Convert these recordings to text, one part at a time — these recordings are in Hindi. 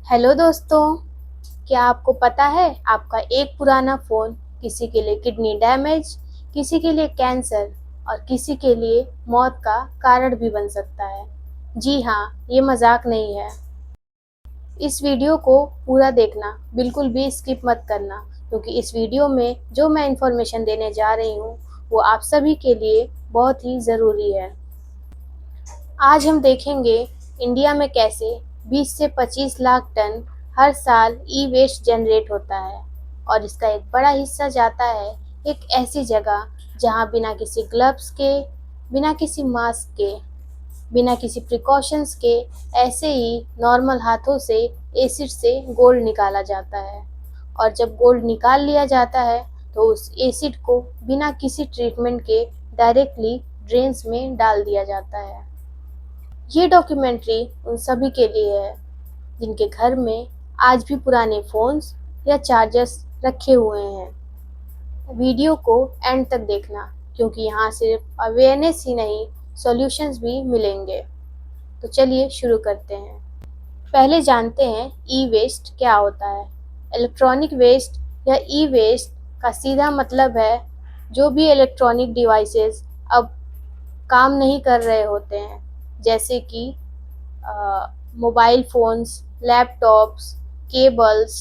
हेलो दोस्तों। क्या आपको पता है आपका एक पुराना फ़ोन किसी के लिए किडनी डैमेज, किसी के लिए कैंसर और किसी के लिए मौत का कारण भी बन सकता है। जी हाँ, ये मजाक नहीं है। इस वीडियो को पूरा देखना, बिल्कुल भी स्किप मत करना, क्योंकि इस वीडियो में जो मैं इंफॉर्मेशन देने जा रही हूँ वो आप सभी के लिए बहुत ही ज़रूरी है। आज हम देखेंगे इंडिया में कैसे 20 से 25 लाख टन हर साल ई वेस्ट जनरेट होता है और इसका एक बड़ा हिस्सा जाता है एक ऐसी जगह जहां बिना किसी ग्लव्स के, बिना किसी मास्क के, बिना किसी प्रिकॉशंस के ऐसे ही नॉर्मल हाथों से एसिड से गोल्ड निकाला जाता है। और जब गोल्ड निकाल लिया जाता है तो उस एसिड को बिना किसी ट्रीटमेंट के डायरेक्टली ड्रेन्स में डाल दिया जाता है। ये डॉक्यूमेंट्री उन सभी के लिए है जिनके घर में आज भी पुराने फ़ोन्स या चार्जर्स रखे हुए हैं। वीडियो को एंड तक देखना, क्योंकि यहाँ सिर्फ अवेयरनेस ही नहीं, सॉल्यूशंस भी मिलेंगे। तो चलिए शुरू करते हैं। पहले जानते हैं ई वेस्ट क्या होता है। इलेक्ट्रॉनिक वेस्ट या ई वेस्ट का सीधा मतलब है जो भी इलेक्ट्रॉनिक डिवाइसेस अब काम नहीं कर रहे होते हैं, जैसे कि mobile phones, laptops, cables,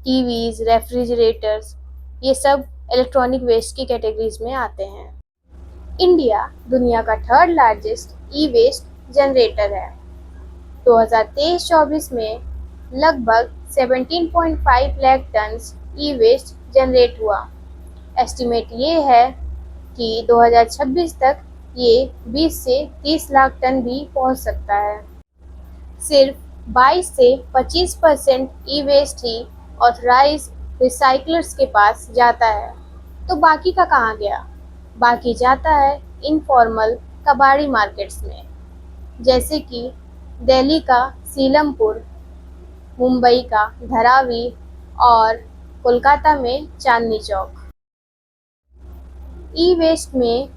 TVs, refrigerators, ये सब इलेक्ट्रॉनिक वेस्ट की कैटेगरीज में आते हैं। इंडिया दुनिया का third largest e waste generator है। 2023-24 में लगभग 17.5 lakh tons e waste generate हुआ। एस्टिमेट ये है कि 2026 तक ये 20 से 30 लाख टन भी पहुंच सकता है। सिर्फ 22 से 25% ई वेस्ट ही ऑथराइज रिसाइकलर्स के पास जाता है। तो बाकी का कहाँ गया? बाकी जाता है इनफॉर्मल कबाड़ी मार्केट्स में, जैसे कि दिल्ली का सीलमपुर, मुंबई का धारावी और कोलकाता में चांदनी चौक। ई वेस्ट में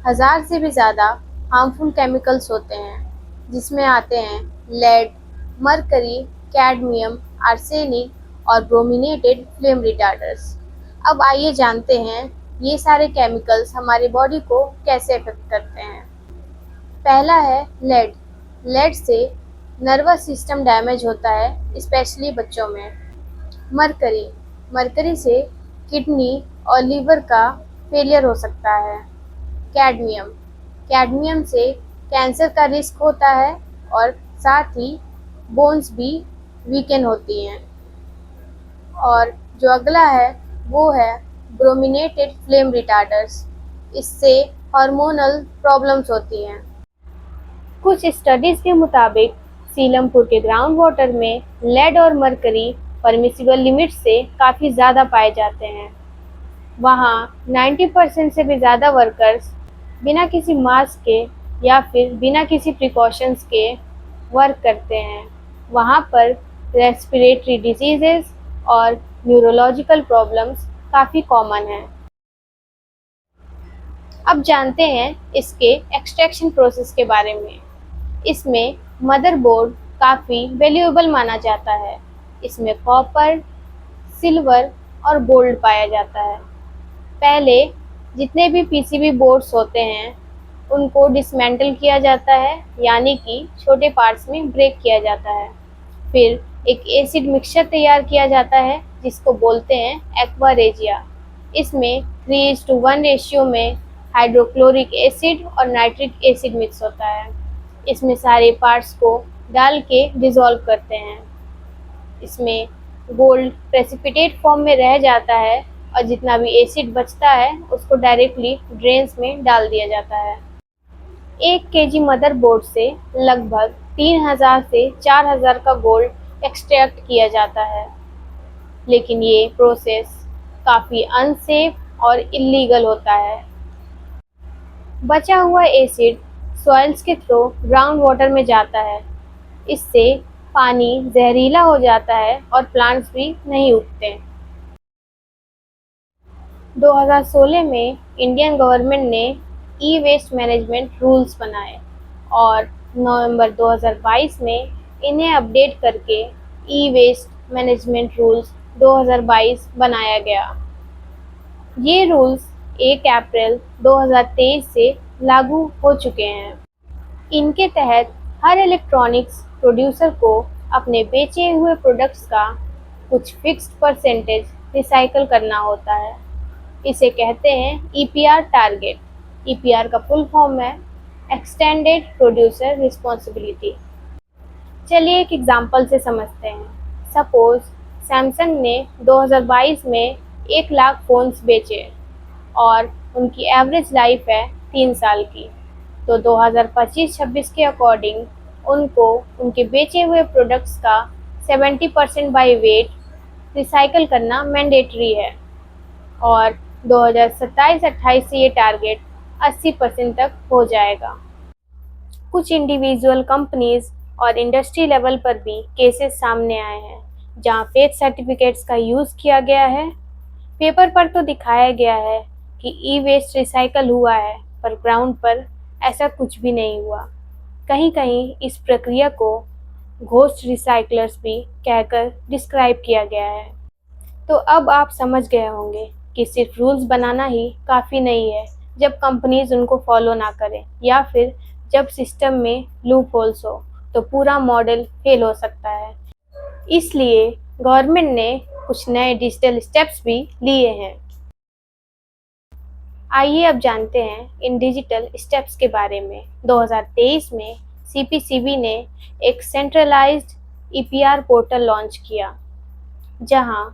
1000 से भी ज़्यादा हार्मफुल केमिकल्स होते हैं, जिसमें आते हैं लेड, मरकरी, कैडमियम, आर्सेनिक और ब्रोमिनेटेड फ्लेम रिटार्डर्स। अब आइए जानते हैं ये सारे केमिकल्स हमारी बॉडी को कैसे इफेक्ट करते हैं। पहला है लेड। लेड से नर्वस सिस्टम डैमेज होता है, स्पेशली बच्चों में। मरकरी। मरकरी से किडनी और लीवर का फेलियर हो सकता है। कैडमियम। कैडमियम से कैंसर का रिस्क होता है और साथ ही बोन्स भी वीकन होती हैं। और जो अगला है वो है ब्रोमिनेटेड फ्लेम रिटार्डर्स। इससे हार्मोनल प्रॉब्लम्स होती हैं। कुछ स्टडीज़ के मुताबिक सीलमपुर के ग्राउंड वाटर में लेड और मरकरी परमिसिबल लिमिट से काफ़ी ज़्यादा पाए जाते हैं। वहाँ 90% से भी ज़्यादा वर्कर्स बिना किसी मास्क के या फिर बिना किसी प्रिकॉशंस के वर्क करते हैं। वहाँ पर रेस्पिरेटरी डिजीज़ेज़ और न्यूरोलॉजिकल प्रॉब्लम्स काफ़ी कॉमन हैं। अब जानते हैं इसके एक्सट्रैक्शन प्रोसेस के बारे में। इसमें मदरबोर्ड काफ़ी वैल्यूएबल माना जाता है। इसमें कॉपर, सिल्वर और गोल्ड पाया जाता है। पहले जितने भी पीसीबी बोर्ड्स होते हैं उनको डिसमेंटल किया जाता है, यानी कि छोटे पार्ट्स में ब्रेक किया जाता है। फिर एक एसिड मिक्सचर तैयार किया जाता है जिसको बोलते हैं एक्वा रेजिया। इसमें 3:1 रेशियो में हाइड्रोक्लोरिक एसिड और नाइट्रिक एसिड मिक्स होता है। इसमें सारे पार्ट्स को डाल के डिज़ोल्व करते हैं। इसमें गोल्ड प्रेसिपिटेट फॉर्म में रह जाता है और जितना भी एसिड बचता है उसको डायरेक्टली ड्रेन्स में डाल दिया जाता है। 1 केजी मदरबोर्ड से लगभग 3000 से 4000 का गोल्ड एक्सट्रैक्ट किया जाता है, लेकिन ये प्रोसेस काफ़ी अनसेफ और इल्लीगल होता है। बचा हुआ एसिड सॉइल्स के थ्रू ग्राउंड वाटर में जाता है। इससे पानी जहरीला हो जाता है और प्लांट्स भी नहीं उगते। 2016 में इंडियन गवर्नमेंट ने ई वेस्ट मैनेजमेंट रूल्स बनाए और नवंबर 2022 में इन्हें अपडेट करके ई वेस्ट मैनेजमेंट रूल्स 2022 बनाया गया। ये रूल्स 1 अप्रैल 2023 से लागू हो चुके हैं। इनके तहत हर इलेक्ट्रॉनिक्स प्रोड्यूसर को अपने बेचे हुए प्रोडक्ट्स का कुछ फिक्स्ड परसेंटेज रिसाइकल करना होता है। इसे कहते हैं ईपीआर टारगेट। ईपीआर का फुल फॉर्म है एक्सटेंडेड प्रोड्यूसर रिस्पॉन्सिबिलिटी। चलिए एक एग्जांपल से समझते हैं। सपोज सैमसंग ने 2022 में 1 लाख फ़ोन्स बेचे और उनकी एवरेज लाइफ है 3 साल की। तो 2025-26 के अकॉर्डिंग उनको उनके बेचे हुए प्रोडक्ट्स का 70% बाय वेट रिसाइकल करना मैंडेटरी है और 2027-28 से ये टारगेट 80% तक हो जाएगा। कुछ इंडिविजुअल कंपनीज और इंडस्ट्री लेवल पर भी केसेस सामने आए हैं जहां फेक सर्टिफिकेट्स का यूज़ किया गया है। पेपर पर तो दिखाया गया है कि ई वेस्ट रिसाइकल हुआ है, पर ग्राउंड पर ऐसा कुछ भी नहीं हुआ। कहीं कहीं इस प्रक्रिया को घोस्ट रिसाइकलर्स भी कहकर डिस्क्राइब किया गया है। तो अब आप समझ गए होंगे कि सिर्फ रूल्स बनाना ही काफ़ी नहीं है जब कंपनीज उनको फॉलो ना करें या फिर जब सिस्टम में लूप होल्स हो तो पूरा मॉडल फेल हो सकता है। इसलिए गवर्नमेंट ने कुछ नए डिजिटल स्टेप्स भी लिए हैं। आइए अब जानते हैं इन डिजिटल स्टेप्स के बारे में। 2023 में सीपीसीबी ने एक सेंट्रलाइज्ड ईपीआर पोर्टल लॉन्च किया जहां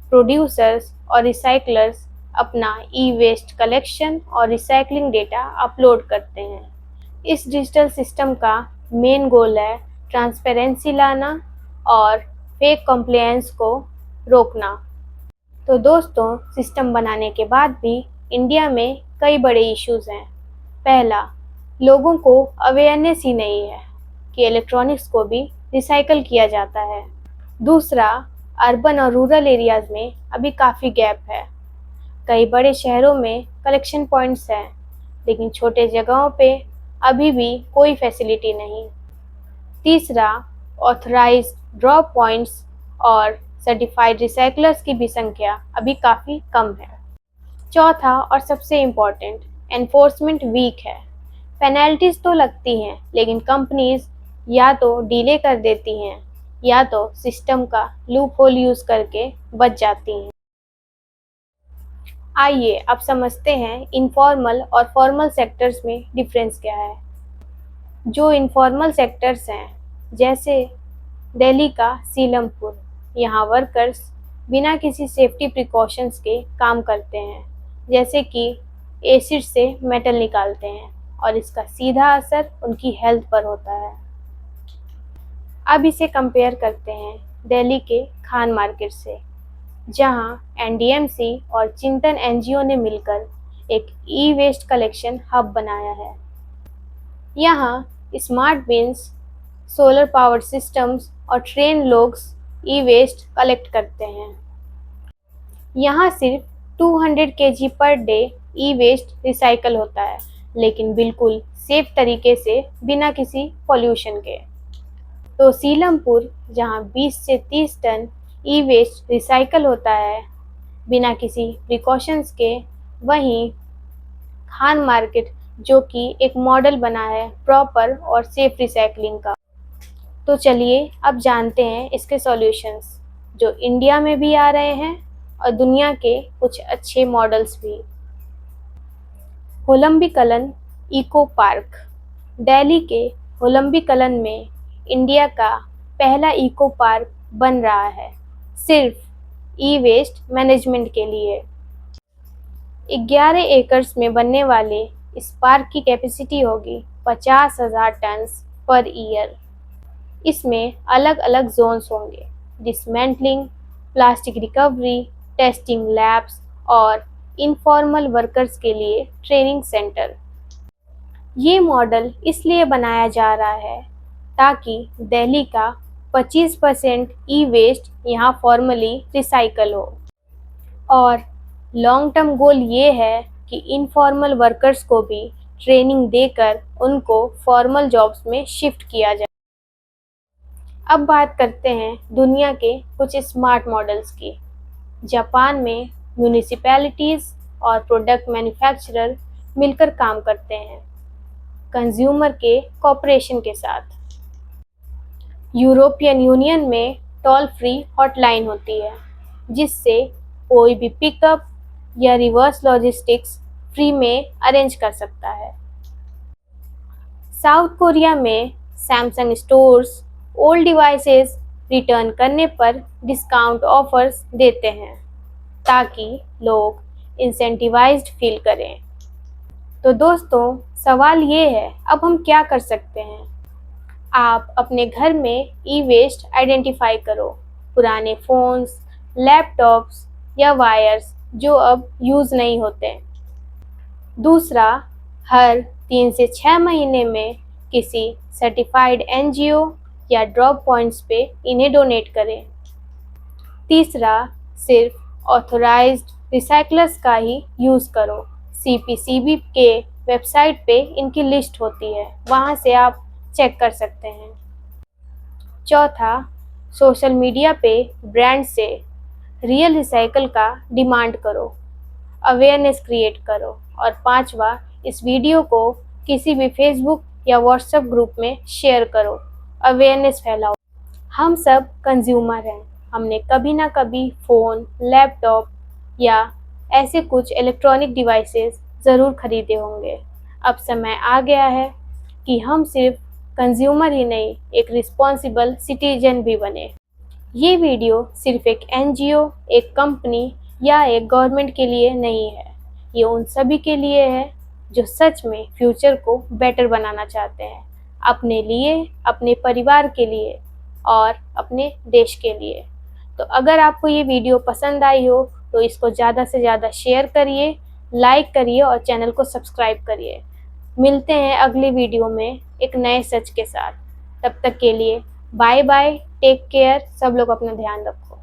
प्रोड्यूसर्स और रिसाइकलर्स अपना ई वेस्ट कलेक्शन और रिसाइकलिंग डेटा अपलोड करते हैं। इस डिजिटल सिस्टम का मेन गोल है ट्रांसपेरेंसी लाना और फेक कंप्लायंस को रोकना। तो दोस्तों, सिस्टम बनाने के बाद भी इंडिया में कई बड़े इश्यूज हैं। पहला, लोगों को अवेयरनेस ही नहीं है कि इलेक्ट्रॉनिक्स को भी रिसाइकल किया जाता है। दूसरा, अर्बन और रूरल एरियाज़ में अभी काफ़ी गैप है। कई बड़े शहरों में कलेक्शन पॉइंट्स हैं, लेकिन छोटे जगहों पे अभी भी कोई फैसिलिटी नहीं। तीसरा, ऑथराइज्ड ड्रॉप पॉइंट्स और सर्टिफाइड रिसाइकलर्स की भी संख्या अभी काफ़ी कम है। चौथा और सबसे इम्पॉर्टेंट, एनफोर्समेंट वीक है। पेनल्टीज तो लगती हैं, लेकिन कंपनीज या तो डिले कर देती हैं या तो सिस्टम का लूप होल यूज़ करके बच जाती हैं। आइए अब समझते हैं इनफॉर्मल और फॉर्मल सेक्टर्स में डिफरेंस क्या है। जो इनफॉर्मल सेक्टर्स हैं, जैसे दिल्ली का सीलमपुर, यहाँ वर्कर्स बिना किसी सेफ्टी प्रिकॉशंस के काम करते हैं, जैसे कि एसिड से मेटल निकालते हैं और इसका सीधा असर उनकी हेल्थ पर होता है। अब इसे कंपेयर करते हैं दिल्ली के खान मार्केट से, जहां एनडीएमसी और चिंतन एनजीओ ने मिलकर एक ई वेस्ट कलेक्शन हब बनाया है। यहाँ smart beans, solar powered systems और ट्रेन लोग्स ई वेस्ट कलेक्ट करते हैं। यहाँ सिर्फ 200 केजी पर डे ई वेस्ट रिसाइकल होता है, लेकिन बिल्कुल सेफ तरीके से, बिना किसी पॉल्यूशन के। तो सीलमपुर, जहाँ 20 से 30 टन ई वेस्ट रिसाइकल होता है बिना किसी प्रिकॉशंस के, वहीं खान मार्केट जो कि एक मॉडल बना है प्रॉपर और सेफ रिसाइकलिंग का। तो चलिए अब जानते हैं इसके सॉल्यूशंस जो इंडिया में भी आ रहे हैं और दुनिया के कुछ अच्छे मॉडल्स भी। होलंबी कलन इको पार्क। दिल्ली के होलंबी कलन में इंडिया का पहला इको पार्क बन रहा है, सिर्फ ई वेस्ट मैनेजमेंट के लिए। 11 एकर्स में बनने वाले इस पार्क की कैपेसिटी होगी 50,000 टन पर ईयर। इसमें अलग अलग जोन्स होंगे, dismantling, plastic recovery, testing labs और इनफॉर्मल वर्कर्स के लिए ट्रेनिंग सेंटर। ये मॉडल इसलिए बनाया जा रहा है ताकि दिल्ली का 25% ई वेस्ट यहाँ फॉर्मली रिसाइकल हो, और लॉन्ग टर्म गोल ये है कि इनफॉर्मल वर्कर्स को भी ट्रेनिंग देकर उनको फॉर्मल जॉब्स में शिफ्ट किया जाए। अब बात करते हैं दुनिया के कुछ स्मार्ट मॉडल्स की। जापान में म्यूनिसिपैलिटीज़ और प्रोडक्ट मैन्युफैक्चरर मिलकर काम करते हैं कंज्यूमर के कॉपरेशन के साथ। यूरोपियन यूनियन में टोल फ्री हॉटलाइन होती है जिससे कोई भी पिकअप या रिवर्स लॉजिस्टिक्स फ्री में अरेंज कर सकता है। साउथ कोरिया में Samsung stores old devices return करने पर डिस्काउंट ऑफर्स देते हैं ताकि लोग इंसेंटिवाइज्ड फील करें। तो दोस्तों, सवाल ये है, अब हम क्या कर सकते हैं? आप अपने घर में ई वेस्ट आइडेंटिफाई करो, पुराने फ़ोन्स, लैपटॉप्स या वायर्स जो अब यूज़ नहीं होते। दूसरा, हर 3 से 6 महीने में किसी सर्टिफाइड एनजीओ या ड्रॉप पॉइंट्स पे इन्हें डोनेट करें। तीसरा, सिर्फ ऑथराइज्ड रिसाइकलर्स का ही यूज़ करो। सीपीसीबी के वेबसाइट पे इनकी लिस्ट होती है, वहाँ से आप चेक कर सकते हैं। चौथा, सोशल मीडिया पे ब्रांड से रियल रिसाइकल का डिमांड करो, अवेयरनेस क्रिएट करो। और पांचवा, इस वीडियो को किसी भी फेसबुक या व्हाट्सएप ग्रुप में शेयर करो, अवेयरनेस फैलाओ। हम सब कंज्यूमर हैं, हमने कभी ना कभी फ़ोन, लैपटॉप या ऐसे कुछ इलेक्ट्रॉनिक डिवाइसेस ज़रूर खरीदे होंगे। अब समय आ गया है कि हम सिर्फ कंज्यूमर ही नहीं, एक रिस्पॉन्सिबल सिटीजन भी बने। ये वीडियो सिर्फ एक एनजीओ, एक कंपनी या एक गवर्नमेंट के लिए नहीं है, ये उन सभी के लिए है जो सच में फ्यूचर को बेटर बनाना चाहते हैं, अपने लिए, अपने परिवार के लिए और अपने देश के लिए। तो अगर आपको ये वीडियो पसंद आई हो तो इसको ज़्यादा से ज़्यादा शेयर करिए, लाइक करिए और चैनल को सब्सक्राइब करिए। मिलते हैं अगले वीडियो में एक नए सच के साथ। तब तक के लिए बाय बाय, टेक केयर, सब लोग अपना ध्यान रखो।